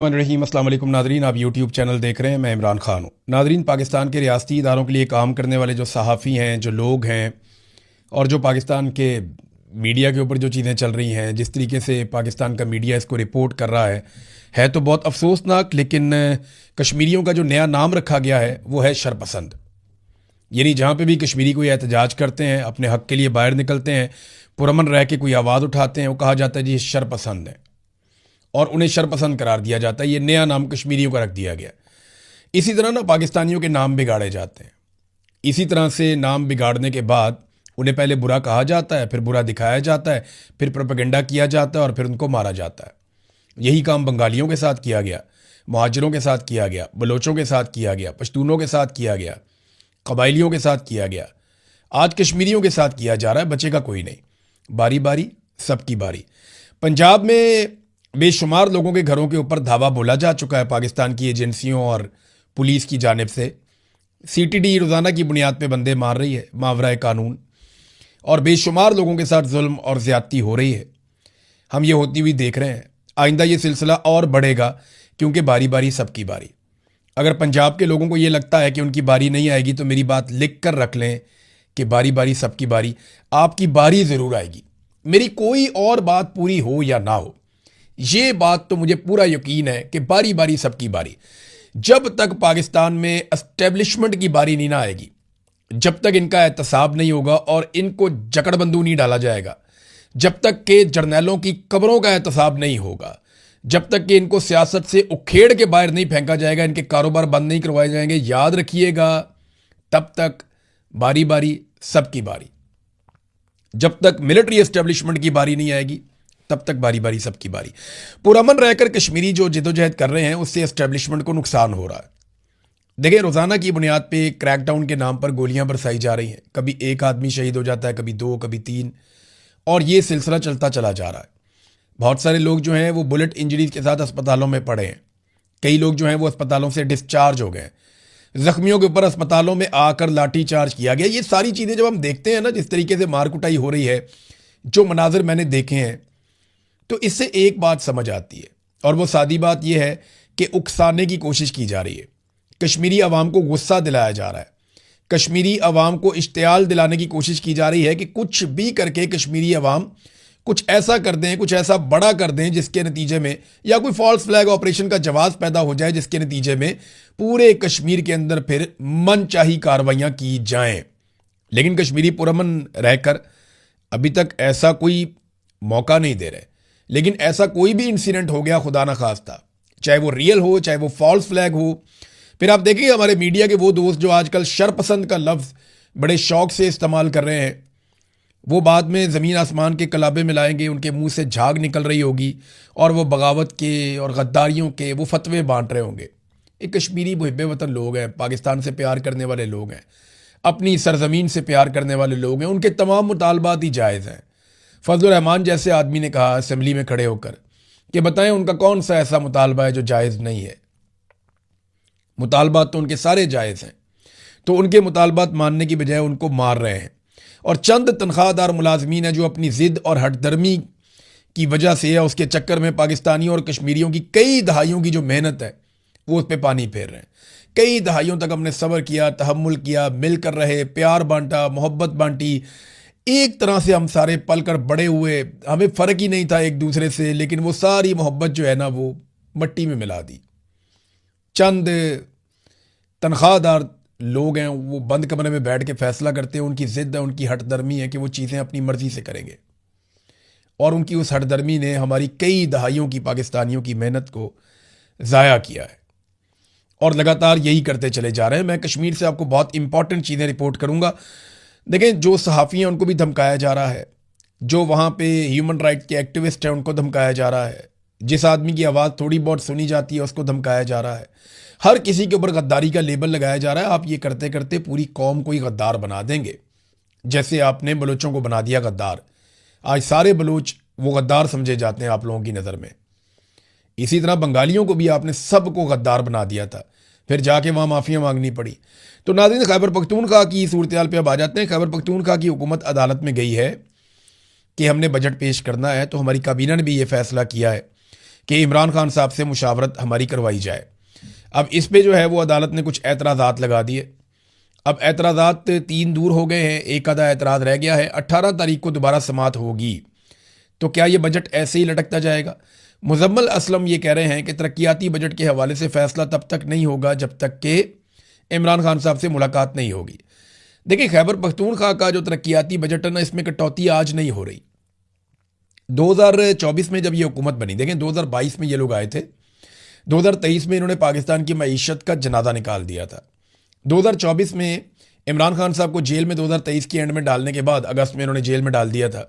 रहीम अस्सलाम वालेकुम नादरीन, आप यूट्यूब चैनल देख रहे हैं। मैं इमरान खान हूँ। नादरीन, पाकिस्तान के रियासती इदारों के लिए काम करने वाले जो सहाफ़ी हैं, जो लोग हैं और जो पाकिस्तान के मीडिया के ऊपर जो चीज़ें चल रही हैं, जिस तरीके से पाकिस्तान का मीडिया इसको रिपोर्ट कर रहा है तो बहुत अफसोसनाक। लेकिन कश्मीरियों का जो नया नाम रखा गया है वो है शरपसंद। यानी जहाँ पे भी कश्मीरी कोई एहतजाज करते हैं, अपने हक़ के लिए बाहर निकलते हैं, पुरअमन रह के कोई आवाज़ उठाते हैं, वो कहा जाता है जी ये शरपसंद है और उन्हें शरपसंद करार दिया जाता है। ये नया नाम कश्मीरियों का रख दिया गया। इसी तरह ना पाकिस्तानियों के नाम बिगाड़े जाते हैं। इसी तरह से नाम बिगाड़ने के बाद उन्हें पहले बुरा कहा जाता है, फिर बुरा दिखाया जाता है, फिर प्रोपेगेंडा किया जाता है और फिर उनको मारा जाता है। यही काम बंगालियों के साथ किया गया, मुहाजिरों के साथ किया गया, बलोचों के साथ किया गया, पश्तूनों के साथ किया गया, कबाइलियों के साथ किया गया। आज कश्मीरियों के साथ किया जा रहा है। बचेगा कोई नहीं। बारी बारी सबकी बारी। पंजाब में बेशुमार लोगों के घरों के ऊपर धावा बोला जा चुका है पाकिस्तान की एजेंसियों और पुलिस की जानिब से। सीटीडी रोज़ाना की बुनियाद पे बंदे मार रही है मावराए कानून, और बेशुमार लोगों के साथ जुल्म और ज़्यादती हो रही है। हम ये होती हुई देख रहे हैं। आइंदा ये सिलसिला और बढ़ेगा, क्योंकि बारी बारी सबकी बारी। अगर पंजाब के लोगों को ये लगता है कि उनकी बारी नहीं आएगी तो मेरी बात लिख कर रख लें कि बारी बारी सबकी बारी। आपकी बारी ज़रूर आएगी। मेरी कोई और बात पूरी हो या ना हो, ये बात तो मुझे पूरा यकीन है कि बारी बारी सबकी बारी। जब तक पाकिस्तान में एस्टेब्लिशमेंट की बारी नहीं ना आएगी, जब तक इनका एहतसाब नहीं होगा और इनको जकड़बंदू नहीं डाला जाएगा, जब तक के जर्नैलों की कब्रों का एहतसाब नहीं होगा, जब तक कि इनको सियासत से उखेड़ के बाहर नहीं फेंका जाएगा, इनके कारोबार बंद नहीं करवाए जाएंगे, याद रखिएगा, तब तक बारी बारी सबकी बारी। जब तक मिलिट्री एस्टेब्लिशमेंट की बारी नहीं आएगी, तब तक बारी बारी सबकी बारी। पुरअमन रहकर कश्मीरी जो जिदोजहद कर रहे हैं, उससे एस्टेब्लिशमेंट को नुकसान हो रहा है। देखिए, रोज़ाना की बुनियाद पे क्रैकडाउन के नाम पर गोलियां बरसाई जा रही हैं। कभी एक आदमी शहीद हो जाता है, कभी दो, कभी तीन, और ये सिलसिला चलता चला जा रहा है। बहुत सारे लोग जो हैं वो बुलेट इंजरीज के साथ अस्पतालों में पड़े हैं। कई लोग जो हैं वो अस्पतालों से डिस्चार्ज हो गए। जख्मियों के ऊपर अस्पतालों में आकर लाठी चार्ज किया गया। ये सारी चीज़ें जब हम देखते हैं ना, जिस तरीके से मार कुटाई हो रही है, जो मनाजिर मैंने देखे हैं, तो इससे एक बात समझ आती है, और वो सादी बात यह है कि उकसाने की कोशिश की जा रही है। कश्मीरी अवाम को गुस्सा दिलाया जा रहा है। कश्मीरी अवाम को इश्तियाल दिलाने की कोशिश की जा रही है कि कुछ भी करके कश्मीरी अवाम कुछ ऐसा कर दें, कुछ ऐसा बड़ा कर दें, जिसके नतीजे में, या कोई फॉल्स फ्लैग ऑपरेशन का जवाब पैदा हो जाए, जिसके नतीजे में पूरे कश्मीर के अंदर फिर मनचाही कार्रवाइयाँ की जाएं। लेकिन कश्मीरी पुरअमन रहकर अभी तक ऐसा कोई मौका नहीं दे रहे। लेकिन ऐसा कोई भी इंसिडेंट हो गया, खुदा ना खास्ता, चाहे वो रियल हो, चाहे वो फॉल्स फ्लैग हो, फिर आप देखिए हमारे मीडिया के वो दोस्त जो आजकल शरपसंद का लफ्ज़ बड़े शौक से इस्तेमाल कर रहे हैं, वो बाद में ज़मीन आसमान के कलाबे में लाएंगे, उनके मुंह से झाग निकल रही होगी और वो बगावत के और गद्दारियों के वो फतवे बांट रहे होंगे। ये कश्मीरी मुहिब्बे वतन लोग हैं, पाकिस्तान से प्यार करने वाले लोग हैं, अपनी सरजमीन से प्यार करने वाले लोग हैं। उनके तमाम मुतालबात ही जायज़ हैं। फजलुर रहमान जैसे आदमी ने कहा असेंबली में खड़े होकर कि बताएं उनका कौन सा ऐसा मुतालबा है जो जायज़ नहीं है। मुतालबात तो उनके सारे जायज़ हैं, तो उनके मुतालबात मानने की बजाय उनको मार रहे हैं। और चंद तनख्वाहदार मुलाजमीन हैं जो अपनी ज़िद और हटदर्मी की वजह से या उसके चक्कर में पाकिस्तानियों और कश्मीरियों की कई दहाइयों की जो मेहनत है वो उस पर पानी फेर रहे हैं। कई दहाइयों तक हमने सब्र किया, तहम्मुल किया, मिलकर रहे, प्यार बांटा, मोहब्बत बांटी, एक तरह से हम सारे पल कर बड़े हुए, हमें फ़र्क ही नहीं था एक दूसरे से, लेकिन वो सारी मोहब्बत जो है ना वो मट्टी में मिला दी। चंद तनख्वाहदार लोग हैं, वो बंद कमरे में बैठ के फैसला करते हैं। उनकी ज़िद है, उनकी हटदर्मी है कि वो चीज़ें अपनी मर्ज़ी से करेंगे, और उनकी उस हटदर्मी ने हमारी कई दहाइयों की पाकिस्तानियों की मेहनत को ज़ाया किया है, और लगातार यही करते चले जा रहे हैं। मैं कश्मीर से आपको बहुत इंपॉर्टेंट चीज़ें रिपोर्ट करूँगा। देखें, जो सहाफ़ी हैं उनको भी धमकाया जा रहा है, जो वहाँ पे ह्यूमन राइट के एक्टिविस्ट हैं उनको धमकाया जा रहा है, जिस आदमी की आवाज़ थोड़ी बहुत सुनी जाती है उसको धमकाया जा रहा है। हर किसी के ऊपर गद्दारी का लेबल लगाया जा रहा है। आप ये करते करते पूरी कौम को ही गद्दार बना देंगे, जैसे आपने बलोचों को बना दिया गद्दार। आज सारे बलोच वो गद्दार समझे जाते हैं आप लोगों की नज़र में। इसी तरह बंगालियों को भी आपने सबको गद्दार बना दिया था, फिर जाके वहाँ माफ़ियाँ मांगनी पड़ी। तो नाज़रीन, खैबर पख्तूनख्वा की सूरत हाल पे अब आ जाते हैं। खैबर पख्तूनख्वा की हुकूमत अदालत में गई है कि हमने बजट पेश करना है, तो हमारी काबीना ने भी ये फैसला किया है कि इमरान खान साहब से मुशावरत हमारी करवाई जाए। अब इस पे जो है वो अदालत ने कुछ एतराज़ात लगा दिए। अब एतराज़ात 3 दूर हो गए हैं, एक आधा एतराज़ रह गया है। 18 तारीख को दोबारा समाअत होगी, तो क्या ये बजट ऐसे ही लटकता जाएगा? मुजम्मल असलम ये कह रहे हैं कि तरक्याती बजट के हवाले से फैसला तब तक नहीं होगा जब तक कि इमरान खान साहब से मुलाकात नहीं होगी। देखिए, खैबर पख्तूनख्वा का जो तरक्याती बजट है ना, इसमें कटौती आज नहीं हो रही। 2024 में जब ये हुकूमत बनी, देखें 2022 में ये लोग आए थे, 2023 में इन्होंने पाकिस्तान की मईशत का जनाजा निकाल दिया था। 2024 में इमरान खान साहब को जेल में 2023 के एंड में डालने के बाद अगस्त में इन्होंने जेल में डाल दिया था,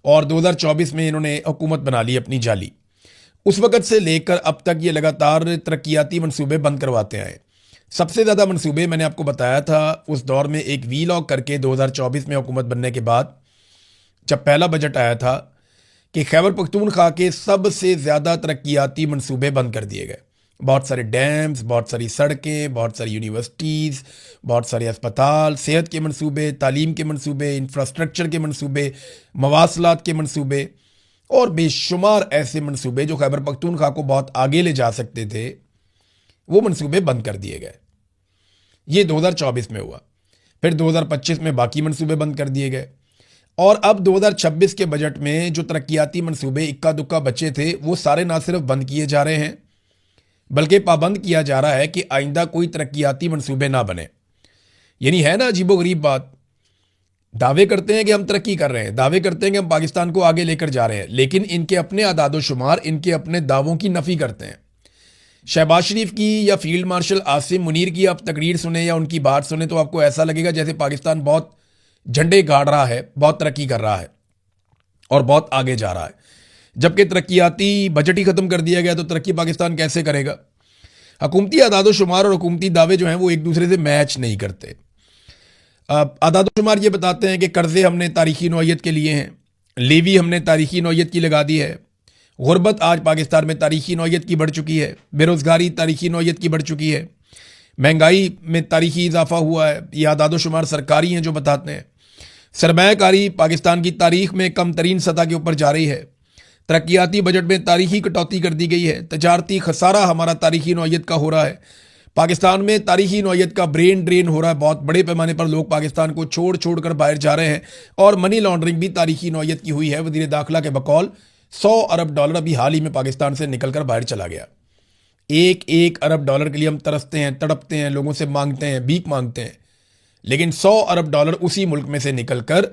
और 2024 में इन्होंने हुकूमत बना ली अपनी जाली। उस वक़्त से लेकर अब तक ये लगातार तरक्याती मनसूबे बंद करवाते आए। सबसे ज़्यादा मनसूबे मैंने आपको बताया था उस दौर में, एक वीलॉग करके 2024 में हुकूमत बनने के बाद जब पहला बजट आया था, कि खैबर पख्तूनख्वा के सबसे ज़्यादा तरक्याती मनसूबे बंद कर दिए गए। बहुत सारे डैम्स, बहुत सारी सड़कें, बहुत सारी यूनिवर्सिटीज़, बहुत सारे अस्पताल, सेहत के मनसूबे, तालीम के मनसूबे, इंफ्रास्ट्रक्चर के मनसूबे, मवासलात के मनसूबे और बेशुमार ऐसे मनसूबे जो खैबर पख्तूनख्वा को बहुत आगे ले जा सकते थे, वो मनसूबे बंद कर दिए गए। ये 2024 में हुआ। फिर 2025 में बाकी मनसूबे बंद कर दिए गए, और अब 2026 के बजट में जो तरक्याती मनसूबे इक्का दुक्का बचे थे, वो सारे ना सिर्फ बंद किए जा रहे हैं, बल्कि पाबंद किया जा रहा है कि आइंदा कोई तरक्याती मनसूबे ना बने। यानी है ना अजीबोगरीब बात, दावे करते हैं कि हम तरक्की कर रहे हैं, दावे करते हैं कि हम पाकिस्तान को आगे लेकर जा रहे हैं, लेकिन इनके अपने अदादो शुमार इनके अपने दावों की नफ़ी करते हैं। शहबाज शरीफ की या फील्ड मार्शल आसिम मुनीर की आप तकरीर सुने या उनकी बात सुने तो आपको ऐसा लगेगा जैसे पाकिस्तान बहुत झंडे गाड़ रहा है, बहुत तरक्की कर रहा है और बहुत आगे जा रहा है, जबकि तरक्याती बजट ही ख़त्म कर दिया गया, तो तरक्की पाकिस्तान कैसे करेगा? हुकूमती अदादो शुमार और हुकूमती दावे जो हैं वो एक दूसरे से मैच नहीं करते। अदादो शुमार ये बताते हैं कि कर्ज़े हमने तारीखी नौयत के लिए हैं, लेवी हमने तारीखी नौयत की लगा दी है, गुर्बत आज पाकिस्तान में तारीखी नौयत की बढ़ चुकी है, बेरोज़गारी तारीखी नौयत की बढ़ चुकी है, महंगाई में तारीखी इजाफा हुआ है। ये अदादो शुमार सरकारी हैं जो बताते हैं। सरमायाकारी पाकिस्तान की तारीख में कम तरीन सतह के ऊपर जा रही है। तरक्याती बजट में तारीखी कटौती कर दी गई है। तजारती खसारा हमारा तारीखी नौयत का हो रहा है। पाकिस्तान में तारीखी नौयत का ब्रेन ड्रेन हो रहा है। बहुत बड़े पैमाने पर लोग पाकिस्तान को छोड़ छोड़ कर बाहर जा रहे हैं, और मनी लॉन्ड्रिंग भी तारीखी नौयत की हुई है। वज़ीर दाखिला के बकौल $100 अरब अभी हाल ही में पाकिस्तान से निकलकर बाहर चला गया। एक अरब डॉलर के लिए हम तरसते हैं, तड़पते हैं, लोगों से मांगते हैं, भीख मांगते हैं, लेकिन $100 अरब उसी मुल्क में से निकलकर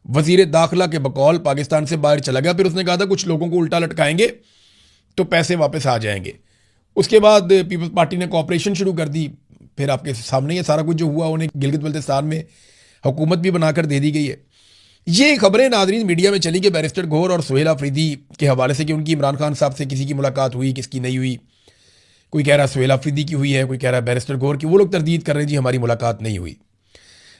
वजीर दाखिला के बकौल पाकिस्तान से बाहर चला गया। फिर उसने कहा था कुछ लोगों को उल्टा लटकाएंगे तो पैसे वापस आ जाएंगे। उसके बाद पीपल्स पार्टी ने कॉपरेशन शुरू कर दी। फिर आपके सामने ये सारा कुछ जो हुआ, उन्हें गिलगित बल्तिस्तान में हुकूमत भी बनाकर दे दी गई है। ये खबरें नाज़रीन मीडिया में चली कि बैरिस्टर गौहर और सुहेल अफरीदी के हवाले से कि उनकी इमरान खान साहब से किसी की मुलाकात हुई, किसकी नहीं हुई। कोई कह रहा है सुहेल अफरीदी की हुई है, कोई कह रहा है बैरिस्टर गौहर की। वो लोग तरदीद कर रहे हैं जी हमारी मुलाकात नहीं हुई।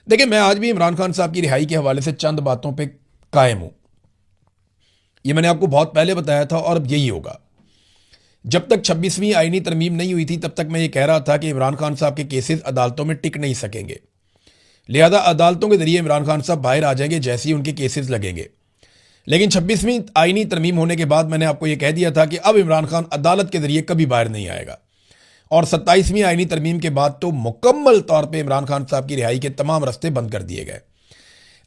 देखिए, मैं आज भी इमरान खान साहब की रिहाई के हवाले से चंद बातों पे कायम हूं। ये मैंने आपको बहुत पहले बताया था और अब यही होगा। जब तक 26वीं आईनी तरमीम नहीं हुई थी तब तक मैं ये कह रहा था कि इमरान खान साहब के केसेस अदालतों में टिक नहीं सकेंगे, लिहाजा अदालतों के जरिए इमरान खान साहब बाहर आ जाएंगे जैसे ही उनके केसेस लगेंगे। लेकिन 26वीं आईनी तरमीम होने के बाद मैंने आपको ये कह दिया था कि अब इमरान खान अदालत के जरिए कभी बाहर नहीं आएगा, और 27वीं आईनी तरमीम के बाद तो मुकम्मल तौर पे इमरान खान साहब की रिहाई के तमाम रास्ते बंद कर दिए गए।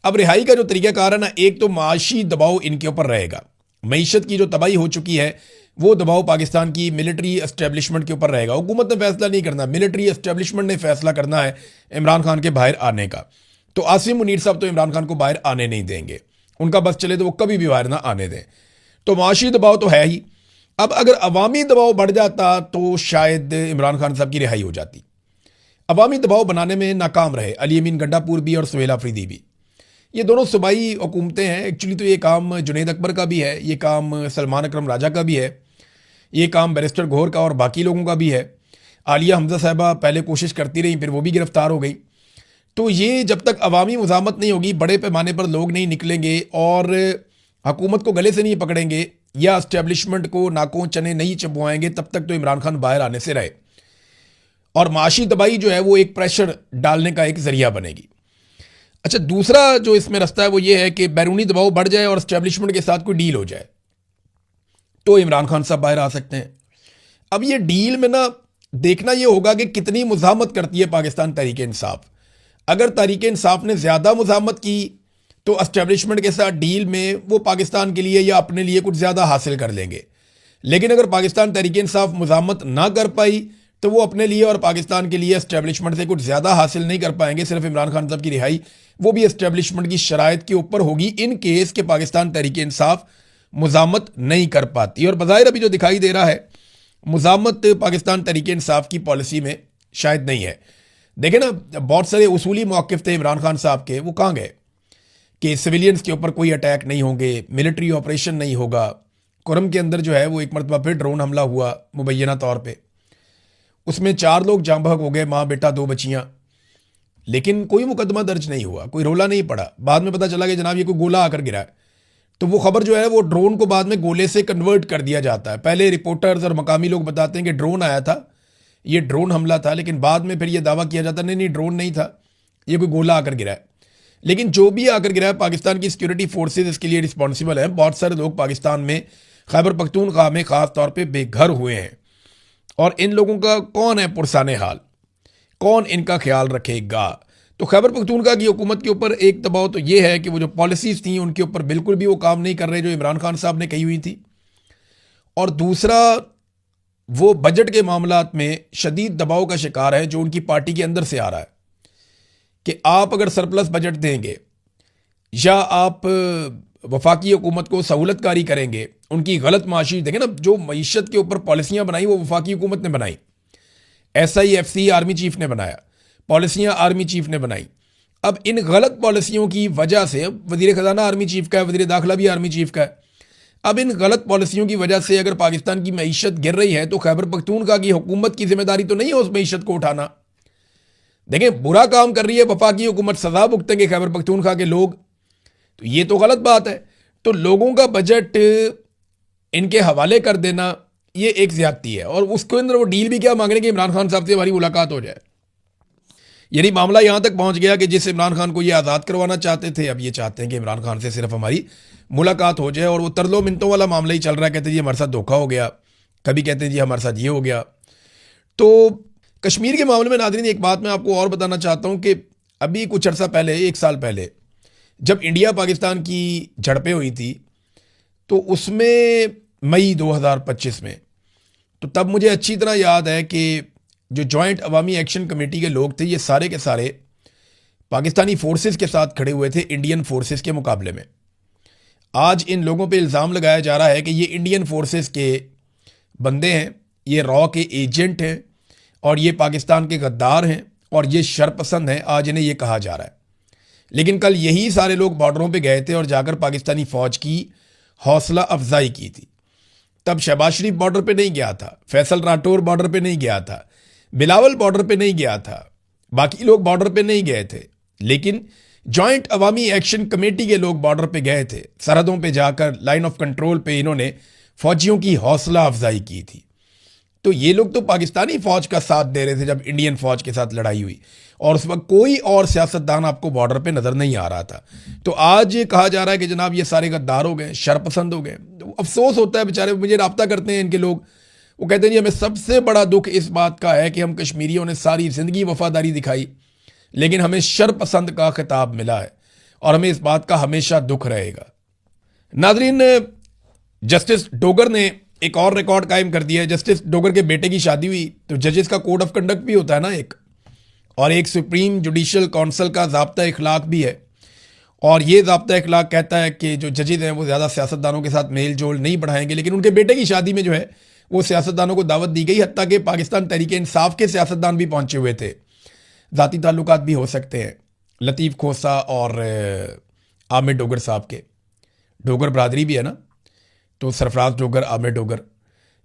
अब रिहाई का जो तरीक़ाकार है ना, एक तो माशी दबाव इनके ऊपर रहेगा। मईशत की जो तबाही हो चुकी है वो दबाव पाकिस्तान की मिलिट्री एस्टेब्लिशमेंट के ऊपर रहेगा। हुकूमत ने फैसला नहीं करना, मिलिट्री एस्टेब्लिशमेंट ने फैसला करना है इमरान खान के बाहर आने का। तो आसिम मुनीर साहब तो इमरान खान को बाहर आने नहीं देंगे, उनका बस चले तो वो कभी भी बाहर ना आने दें। तो माशी दबाव तो है ही। अब अगर अवामी दबाव बढ़ जाता तो शायद इमरान खान साहब की रिहाई हो जाती। अवामी दबाव बनाने में नाकाम रहे अली अमीन गंडापुर भी और सुहेल अफरीदी भी। ये दोनों सूबाई हुकूमतें हैं। एक्चुअली तो ये काम जुनैद अकबर का भी है, ये काम सलमान अकरम राजा का भी है, ये काम बैरिस्टर गौहर का और बाकी लोगों का भी है। आलिया हमजा साहबा पहले कोशिश करती रही, फिर वो भी गिरफ्तार हो गई। तो ये जब तक अवामी मुज़ामत नहीं होगी, बड़े पैमाने पर लोग नहीं निकलेंगे और हुकूमत को गले से नहीं पकड़ेंगे या इस्टेब्लिशमेंट को नाकों चने नहीं चबवाएंगे, तब तक तो इमरान खान बाहर आने से रहे। और माशी दबाई जो है वो एक प्रेशर डालने का एक जरिया बनेगी। अच्छा, दूसरा जो इसमें रास्ता है वो ये है कि बैरूनी दबाव बढ़ जाए और इस्टेब्लिशमेंट के साथ कोई डील हो जाए। तो इमरान खान साहब बाहर आ सकते हैं। अब ये डील में ना देखना ये होगा कि कितनी मुज़ाहमत करती है पाकिस्तान तहरीक इंसाफ। अगर तहरीक इंसाफ ने ज़्यादा मुज़ाहमत की तो एस्टेब्लिशमेंट के साथ डील में वो पाकिस्तान के लिए या अपने लिए कुछ ज़्यादा हासिल कर लेंगे। लेकिन अगर पाकिस्तान तहरीक इंसाफ मुज़ाहमत ना कर पाई तो वो अपने लिए और पाकिस्तान के लिए एस्टेब्लिशमेंट से कुछ ज़्यादा हासिल नहीं कर पाएंगे। सिर्फ इमरान खान साहब की रिहाई वो भी एस्टेब्लिशमेंट की शराइत के ऊपर होगी, इन केस के पाकिस्तान तहरीक इंसाफ मुज़ाहमत नहीं कर पाती। और बज़ाहिर अभी जो दिखाई दे रहा है मुज़ाहमत पाकिस्तान तहरीक इंसाफ की पॉलिसी में शायद नहीं है। देखें ना, बहुत सारे उसूली मौक़िफ़ थे इमरान खान साहब के, वो कहाँ गए कि सिविलियंस के ऊपर कोई अटैक नहीं होंगे, मिलिट्री ऑपरेशन नहीं होगा। कुरम के अंदर जो है वो एक मरतबा फिर ड्रोन हमला हुआ मुबैना तौर पे, उसमें 4 लोग जाँ बहक हो गए, माँ बेटा 2 बच्चियाँ, लेकिन कोई मुकदमा दर्ज नहीं हुआ, कोई रोला नहीं पड़ा। बाद में पता चला कि जनाब ये कोई गोला आकर गिरा है, तो वो खबर जो है वो ड्रोन को बाद में गोले से कन्वर्ट कर दिया जाता है। पहले रिपोर्टर्स और मकामी लोग बताते हैं कि ड्रोन आया था, ये ड्रोन हमला था, लेकिन बाद में फिर ये दावा किया जाता नहीं ड्रोन नहीं था, ये कोई गोला आकर गिरा है। लेकिन जो भी आकर गिरा है, पाकिस्तान की सिक्योरिटी फोर्सेज इसके लिए रिस्पॉन्सिबल है। बहुत सारे लोग पाकिस्तान में खैबर पख्तूनख्वा में ख़ास तौर पे बेघर हुए हैं, और इन लोगों का कौन है पुरसाने हाल, कौन इनका ख्याल रखेगा? तो खैबर पख्तूनख्वा की हुकूमत के ऊपर एक दबाव तो ये है कि वो जो पॉलिसीज़ थी उनके ऊपर बिल्कुल भी वो काम नहीं कर रहे जो इमरान खान साहब ने कही हुई थी, और दूसरा वो बजट के मामलात में शदीद दबाव का शिकार है जो उनकी पार्टी के अंदर से आ रहा है कि आप अगर सरप्लस बजट देंगे या आप वफाकी हुकूमत को सहूलतकारी करेंगे, उनकी गलत माशी देखें ना, जो मईशत के ऊपर पॉलिसियाँ बनाई वो वफाकी हुकूमत ने बनाई, SIFC आर्मी चीफ ने बनाया, पॉलिसियाँ आर्मी चीफ ने बनाई। अब इन गलत पॉलिसियों की वजह से वज़ीर ख़जाना आर्मी चीफ का है, वज़ीर दाखिला भी आर्मी चीफ का है। अब इन गलत पॉलिसियों की वजह से अगर पाकिस्तान की मईशत गिर रही है तो खैबर पख्तूनख्वा की हुकूमत की जिम्मेदारी तो नहीं है उस मईशत को उठाना। देखें, बुरा काम कर रही है वफाकी हुकूमत, सजा भुगतेंगे खैबर पख्तूनख्वा के लोग, तो ये तो गलत बात है। तो लोगों का बजट इनके हवाले कर देना ये एक ज्यादती है, और उसके अंदर वो डील भी क्या मांग रहे हैं कि इमरान खान साहब से हमारी मुलाकात हो जाए। यानी मामला यहां तक पहुंच गया कि जिस इमरान खान को ये आज़ाद करवाना चाहते थे, अब ये चाहते हैं कि इमरान खान से सिर्फ हमारी मुलाकात हो जाए। और वो तरलो मिनटों वाला मामला ही चल रहा है, कहते हैं जी हमारे साथ धोखा हो गया, कभी कहते हैं जी हमारे साथ ये हो गया। तो कश्मीर के मामले में नाज़रीन एक बात मैं आपको और बताना चाहता हूं कि अभी कुछ अर्सा पहले, 1 साल पहले, जब इंडिया पाकिस्तान की झड़पें हुई थी तो उसमें मई 2025 में, तो तब मुझे अच्छी तरह याद है कि जो जॉइंट अवामी एक्शन कमेटी के लोग थे ये सारे के सारे पाकिस्तानी फोर्सेस के साथ खड़े हुए थे इंडियन फोर्सेस के मुकाबले में। आज इन लोगों पे इल्ज़ाम लगाया जा रहा है कि ये इंडियन फोर्सेस के बंदे हैं, ये रॉ के एजेंट हैं, और ये पाकिस्तान के गद्दार हैं, और ये शरपसंद हैं, आज इन्हें ये कहा जा रहा है। लेकिन कल यही सारे लोग बॉर्डरों पे गए थे और जाकर पाकिस्तानी फ़ौज की हौसला अफजाई की थी। तब शहबाज शरीफ बॉर्डर पे नहीं गया था, फैसल राठौर बॉर्डर पे नहीं गया था, बिलावल बॉर्डर पे नहीं गया था, बाकी लोग बॉर्डर पे नहीं गए थे, लेकिन जॉइंट अवामी एक्शन कमेटी के लोग बॉर्डर पे गए थे। सरहदों पे जाकर लाइन ऑफ कंट्रोल पे इन्होंने फौजियों की हौसला अफजाई की थी। तो ये लोग तो पाकिस्तानी फौज का साथ दे रहे थे जब इंडियन फौज के साथ लड़ाई हुई, और उस वक्त कोई और सियासतदान आपको बॉर्डर पे नजर नहीं आ रहा था। तो आज ये कहा जा रहा है कि जनाब ये सारे गद्दार हो गए, शरपसंद हो गए। तो अफसोस होता है, बेचारे मुझे रब्ता करते हैं इनके लोग, वो कहते हैं जी हमें सबसे बड़ा दुख इस बात का है कि हम कश्मीरियों ने सारी जिंदगी वफादारी दिखाई, लेकिन हमें शरपसंद का खिताब मिला है, और हमें इस बात का हमेशा दुख रहेगा। नाजरीन, जस्टिस डोगर ने एक और रिकॉर्ड कायम कर दिया है। जस्टिस डोगर के बेटे की शादी हुई तो जजेस का कोड ऑफ कंडक्ट भी होता है ना एक, और एक सुप्रीम जुडिशल काउंसिल का ज़ाब्ता इखलाक भी है, और ये ज़ाब्ता इखलाक कहता है कि जो जजेस हैं वो ज़्यादा सियासतदानों के साथ मेल जोल नहीं बढ़ाएंगे। लेकिन उनके बेटे की शादी में जो है वो सियासतदानों को दावत दी गई, हत्ता कि पाकिस्तान तहरीक इंसाफ के सियासतदान भी पहुंचे हुए थे। ज़ाती ताल्लुकात भी हो सकते हैं लतीफ़ खोसा और आमिर डोगर साहब के, डोगर बरादरी भी है ना, तो सरफराज डोगर, आमिर डोगर।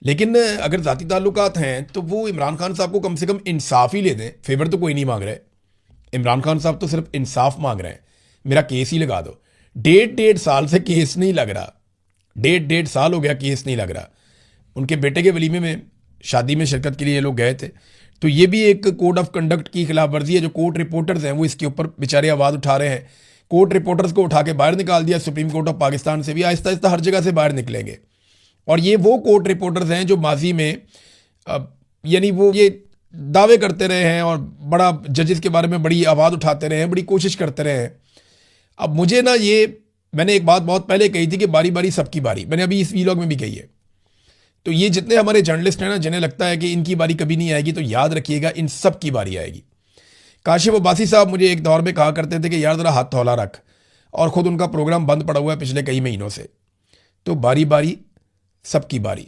लेकिन अगर ज़ाती ताल्लुकात हैं तो वो इमरान खान साहब को कम से कम इंसाफ ही ले दें। फेवर तो कोई नहीं मांग रहे, इमरान खान साहब तो सिर्फ इंसाफ मांग रहे हैं, मेरा केस ही लगा दो। 1.5 साल से केस नहीं लग रहा, 1.5 साल हो गया केस नहीं लग रहा। उनके बेटे के वलीमे में, शादी में शिरकत के लिए ये लोग गए थे। तो ये भी एक कोड ऑफ कंडक्ट की खिलाफ वर्जी है। जो कोर्ट रिपोर्टर्स हैं वो इसके ऊपर बेचारे आवाज़ उठा रहे हैं। कोर्ट रिपोर्टर्स को उठा के बाहर निकाल दिया सुप्रीम कोर्ट ऑफ पाकिस्तान से भी, आहिस्ता आहिस्ता हर जगह से बाहर निकलेंगे। और ये वो कोर्ट रिपोर्टर्स हैं जो माजी में यानी वो ये दावे करते रहे हैं और बड़ा जजेस के बारे में बड़ी आवाज़ उठाते रहे हैं, बड़ी कोशिश करते रहे हैं। अब मुझे ना ये, मैंने एक बात बहुत पहले कही थी कि बारी बारी सबकी बारी, मैंने अभी इस वीलॉग में भी कही है। तो ये जितने हमारे जर्नलिस्ट हैं ना, जिन्हें लगता है कि इनकी बारी कभी नहीं आएगी, तो याद रखिएगा इन सब की बारी आएगी। काशिफ अब्बासी साहब मुझे एक दौर में कहा करते थे कि यार ज़रा हाथ थौला रख, और ख़ुद उनका प्रोग्राम बंद पड़ा हुआ है पिछले कई महीनों से। तो बारी बारी सबकी बारी,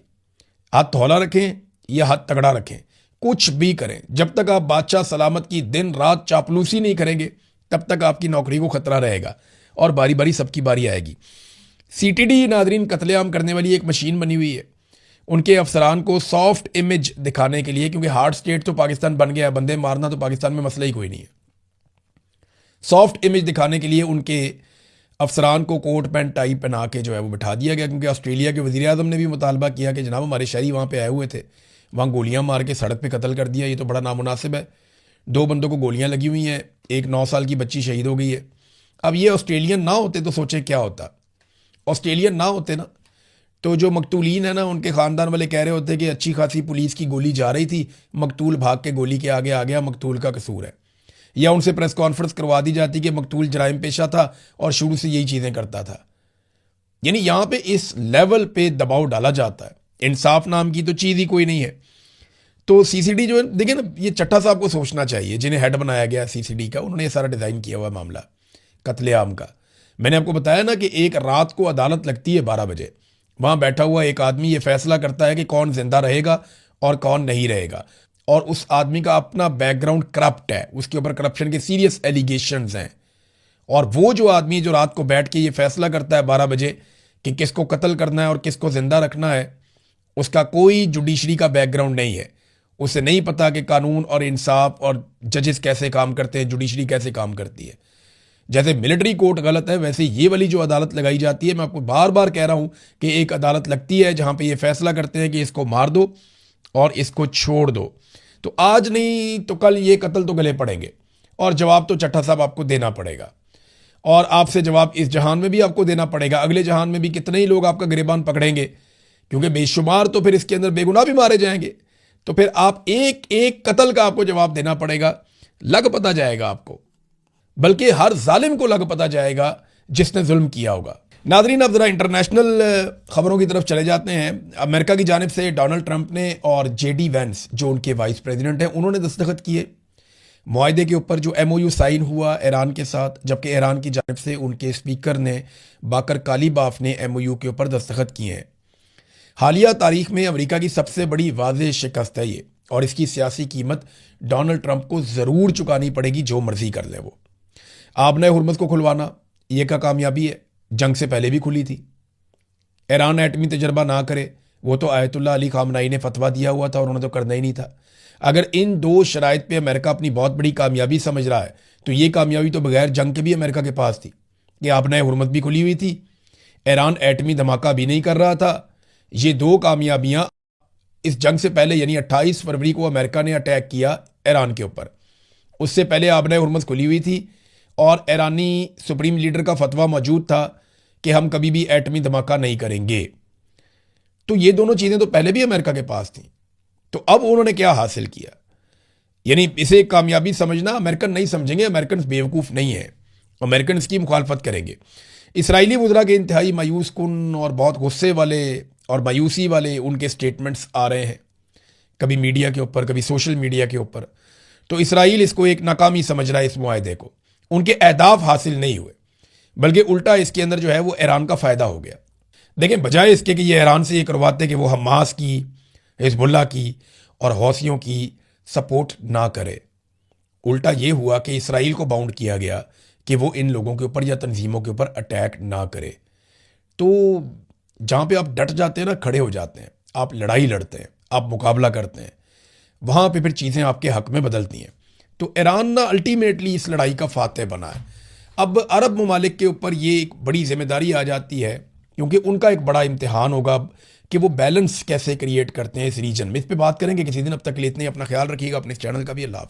हाथ थौला रखें या हाथ तगड़ा रखें, कुछ भी करें, जब तक आप बादशाह सलामत की दिन रात चापलूसी नहीं करेंगे तब तक आपकी नौकरी को खतरा रहेगा, और बारी बारी सबकी बारी आएगी। सीटीडी नादरीन कत्लेआम करने वाली एक मशीन बनी हुई है उनके अफसरान को सॉफ्ट इमेज दिखाने के लिए, क्योंकि हार्ड स्टेट तो पाकिस्तान बन गया है, बंदे मारना तो पाकिस्तान में मसला ही कोई नहीं है। सॉफ्ट इमेज दिखाने के लिए उनके अफसरान को कोट पैंट टाई पहना के जो है वो बिठा दिया गया, क्योंकि ऑस्ट्रेलिया के वज़ीर आज़म ने भी मुतालबा किया कि जनाब हमारे शहरी वहाँ पे आए हुए थे, वहाँ गोलियाँ मार के सड़क पे कत्ल कर दिया, ये तो बड़ा नामुनासिब है। 2 बंदों को गोलियाँ लगी हुई हैं, एक 9 साल की बच्ची शहीद हो गई है। अब ये ऑस्ट्रेलियन ना होते तो सोचें क्या होता। ऑस्ट्रेलियन ना होते ना तो जो मकतूलीन है ना, उनके ख़ानदान वाले कह रहे होते कि अच्छी खासी पुलिस की गोली जा रही थी, मकतूल भाग के गोली के आगे आ गया, मकतूल का कसूर है। या उनसे प्रेस कॉन्फ्रेंस करवा दी जाती कि मकतूल जराइम पेशा था और शुरू से यही चीज़ें करता था। यानी यहाँ पे इस लेवल पे दबाव डाला जाता है, इंसाफ नाम की तो चीज़ ही कोई नहीं है। तो सीसीडी जो है, देखिए ना, ये चट्टा साहब को सोचना चाहिए, जिन्हें हेड बनाया गया सीसीडी का, उन्होंने ये सारा डिज़ाइन किया हुआ मामला कत्लेआम का। मैंने आपको बताया ना कि एक रात को अदालत लगती है 12 बजे, वहाँ बैठा हुआ एक आदमी ये फैसला करता है कि कौन जिंदा रहेगा और कौन नहीं रहेगा, और उस आदमी का अपना बैकग्राउंड करप्ट है, उसके ऊपर करप्शन के सीरियस एलिगेशंस हैं। और वो जो आदमी जो रात को बैठ के ये फैसला करता है 12 बजे कि किसको कत्ल करना है और किसको जिंदा रखना है, उसका कोई जुडिशरी का बैकग्राउंड नहीं है। उसे नहीं पता कि कानून और इंसाफ और जजेस कैसे काम करते हैं, जुडिशरी कैसे काम करती है। जैसे मिलिट्री कोर्ट गलत है, वैसे ये वाली जो अदालत लगाई जाती है, मैं आपको बार बार कह रहा हूँ कि एक अदालत लगती है जहाँ पे ये फैसला करते हैं कि इसको मार दो और इसको छोड़ दो। तो आज नहीं तो कल ये कत्ल तो गले पड़ेंगे, और जवाब तो चट्टा साहब आपको देना पड़ेगा, और आपसे जवाब इस जहान में भी आपको देना पड़ेगा। अगले जहान में भी कितने ही लोग आपका गिरेबान पकड़ेंगे, क्योंकि बेशुमार तो फिर इसके अंदर बेगुनाह भी मारे जाएंगे। तो फिर आप एक एक कत्ल का आपको जवाब देना पड़ेगा। लग पता जाएगा आपको, बल्कि हर जालिम को लग पता जाएगा जिसने जुल्म किया होगा। नादरीन, अब जरा इंटरनेशनल खबरों की तरफ चले जाते हैं। अमेरिका की जानिब से डोनाल्ड ट्रंप ने और जेडी वेंस जो उनके वाइस प्रेसिडेंट हैं, उन्होंने दस्तखत किए मुआहदे के ऊपर जो MOU साइन हुआ ईरान के साथ, जबकि ईरान की जानिब से उनके स्पीकर ने बाकर कालीबाफ ने MOU के ऊपर दस्तखत किए हैं। हालिया तारीख में अमेरिका की सबसे बड़ी वाज़ेह शिकस्त है ये, और इसकी सियासी कीमत डोनाल्ड ट्रंप को ज़रूर चुकानी पड़ेगी, जो मर्जी कर ले वो। आबने हुर्मुज़ को खुलवाना ये का कामयाबी है, जंग से पहले भी खुली थी। ईरान एटमी तजर्बा ना करे, वो तो आयतुल्लाह अली खामनाई ने फतवा दिया हुआ था, और उन्होंने तो करना ही नहीं था। अगर इन 2 शराइत पे अमेरिका अपनी बहुत बड़ी कामयाबी समझ रहा है, तो ये कामयाबी तो बगैर जंग के भी अमेरिका के पास थी कि आबने हुर्मुज़ भी खुली हुई थी, ईरान एटमी धमाका भी नहीं कर रहा था। ये 2 कामयाबियाँ इस जंग से पहले, यानी 28 फरवरी को अमेरिका ने अटैक किया ईरान के ऊपर, उससे पहले आबने हुर्मुज़ खुली हुई थी, और ईरानी सुप्रीम लीडर का फतवा मौजूद था कि हम कभी भी एटमी धमाका नहीं करेंगे। तो ये दोनों चीज़ें तो पहले भी अमेरिका के पास थी। तो अब उन्होंने क्या हासिल किया, यानी इसे कामयाबी समझना अमेरिकन नहीं समझेंगे, अमेरिकन बेवकूफ़ नहीं है, अमेरिकन इसकी मुखालफत करेंगे। इसराइली वज़रा के इंतहाई मायूस कुन और बहुत गुस्से वाले और मायूसी वाले उनके स्टेटमेंट्स आ रहे हैं, कभी मीडिया के ऊपर, कभी सोशल मीडिया के ऊपर। तो इसराइल इसको एक नाकामी समझ रहा है, इस मुआहदे को। उनके अहदाफ हासिल नहीं हुए, बल्कि उल्टा इसके अंदर जो है वो ईरान का फ़ायदा हो गया। देखें, बजाय इसके कि ये ईरान से ये करवाते कि वो हमास की, हिजबुल्लाह की और हौसियों की सपोर्ट ना करे, उल्टा ये हुआ कि इसराइल को बाउंड किया गया कि वो इन लोगों के ऊपर या तंजीमों के ऊपर अटैक ना करे। तो जहाँ पे आप डट जाते हैं ना, खड़े हो जाते हैं, आप लड़ाई लड़ते हैं, आप मुकाबला करते हैं, वहाँ पे फिर चीज़ें आपके हक में बदलती हैं। तो ईरान ना अल्टीमेटली इस लड़ाई का फातह बना है। अब अरब ममालिक के ऊपर ये एक बड़ी जिम्मेदारी आ जाती है, क्योंकि उनका एक बड़ा इम्तिहान होगा कि वो बैलेंस कैसे क्रिएट करते हैं इस रीजन में। इस पर बात करेंगे किसी दिन। अब तक के लिए इतने, अपना ख्याल रखिएगा, अपने इस चैनल का भी। अल्लाह हाफ़िज़।